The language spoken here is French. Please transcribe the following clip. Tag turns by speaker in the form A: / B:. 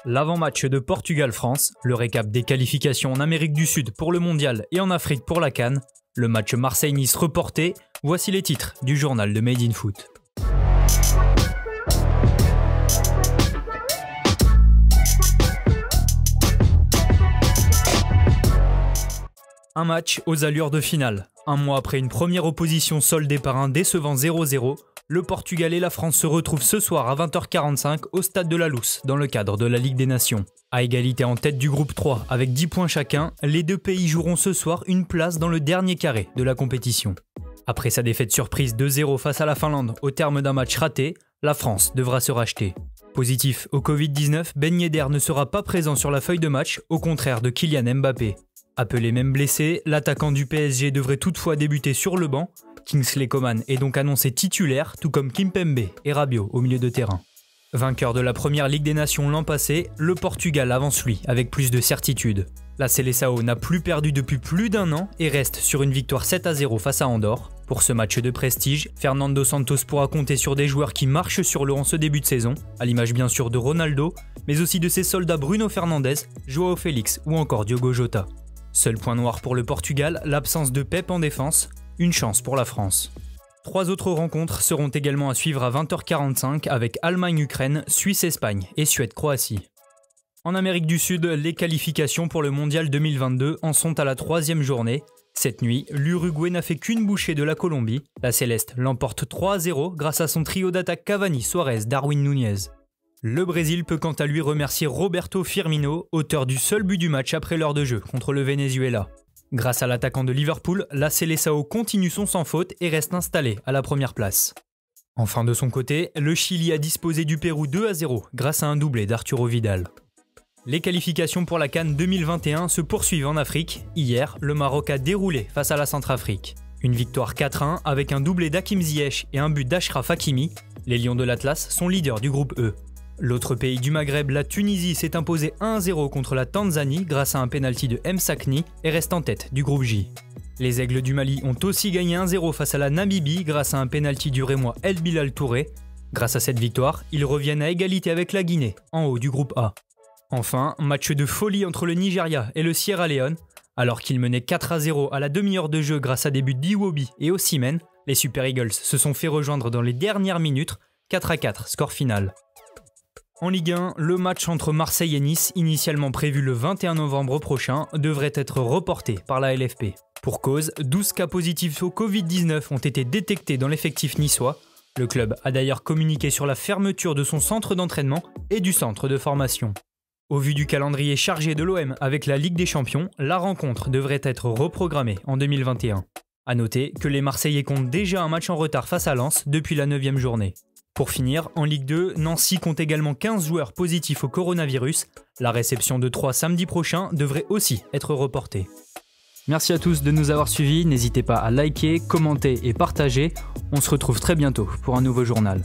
A: L'avant-match de Portugal-France, le récap des qualifications en Amérique du Sud pour le Mondial et en Afrique pour la CAN, le match Marseille-Nice reporté, voici les titres du journal de Made in Foot. Un match aux allures de finale. Un mois après une première opposition soldée par un décevant 0-0, le Portugal et la France se retrouvent ce soir à 20h45 au stade de la Luz, dans le cadre de la Ligue des Nations. À égalité en tête du groupe 3 avec 10 points chacun, les deux pays joueront ce soir une place dans le dernier carré de la compétition. Après sa défaite surprise 2-0 face à la Finlande au terme d'un match raté, la France devra se racheter. Positif au Covid-19, Ben Yedder ne sera pas présent sur la feuille de match, au contraire de Kylian Mbappé. Appelé même blessé, l'attaquant du PSG devrait toutefois débuter sur le banc. Kingsley Coman est donc annoncé titulaire, tout comme Kimpembe et Rabiot au milieu de terrain. Vainqueur de la première Ligue des Nations l'an passé, le Portugal avance lui avec plus de certitude. La Seleção n'a plus perdu depuis plus d'un an et reste sur une victoire 7-0 face à Andorre. Pour ce match de prestige, Fernando Santos pourra compter sur des joueurs qui marchent sur l'eau en ce début de saison, à l'image bien sûr de Ronaldo, mais aussi de ses soldats Bruno Fernandes, João Félix ou encore Diogo Jota. Seul point noir pour le Portugal, l'absence de Pep en défense, une chance pour la France. 3 autres rencontres seront également à suivre à 20h45 avec Allemagne-Ukraine, Suisse-Espagne et Suède-Croatie. En Amérique du Sud, les qualifications pour le Mondial 2022 en sont à la 3e journée. Cette nuit, l'Uruguay n'a fait qu'une bouchée de la Colombie. La Céleste l'emporte 3-0 grâce à son trio d'attaque Cavani, Suarez, Darwin Núñez. Le Brésil peut quant à lui remercier Roberto Firmino, auteur du seul but du match après l'heure de jeu contre le Venezuela. Grâce à l'attaquant de Liverpool, la Seleção continue son sans faute et reste installée à la première place. Enfin de son côté, le Chili a disposé du Pérou 2-0 grâce à un doublé d'Arturo Vidal. Les qualifications pour la CAN 2021 se poursuivent en Afrique. Hier, le Maroc a déroulé face à la Centrafrique. Une victoire 4-1 avec un doublé d'Hakim Ziyech et un but d'Achraf Hakimi. Les Lions de l'Atlas sont leaders du groupe E. L'autre pays du Maghreb, la Tunisie, s'est imposé 1-0 contre la Tanzanie grâce à un pénalty de Msakni et reste en tête du groupe J. Les Aigles du Mali ont aussi gagné 1-0 face à la Namibie grâce à un pénalty du Rémois El Bilal Touré. Grâce à cette victoire, ils reviennent à égalité avec la Guinée, en haut du groupe A. Enfin, match de folie entre le Nigeria et le Sierra Leone. Alors qu'ils menaient 4-0 à la demi-heure de jeu grâce à des buts d'Iwobi et Osimhen, les Super Eagles se sont fait rejoindre dans les dernières minutes, 4-4, score final. En Ligue 1, le match entre Marseille et Nice, initialement prévu le 21 novembre prochain, devrait être reporté par la LFP. Pour cause, 12 cas positifs au Covid-19 ont été détectés dans l'effectif niçois. Le club a d'ailleurs communiqué sur la fermeture de son centre d'entraînement et du centre de formation. Au vu du calendrier chargé de l'OM avec la Ligue des Champions, la rencontre devrait être reprogrammée en 2021. A noter que les Marseillais comptent déjà un match en retard face à Lens depuis la 9e journée. Pour finir, en Ligue 2, Nancy compte également 15 joueurs positifs au coronavirus. La réception de 3 samedi prochain devrait aussi être reportée. Merci à tous de nous avoir suivis, n'hésitez pas à liker, commenter et partager. On se retrouve très bientôt pour un nouveau journal.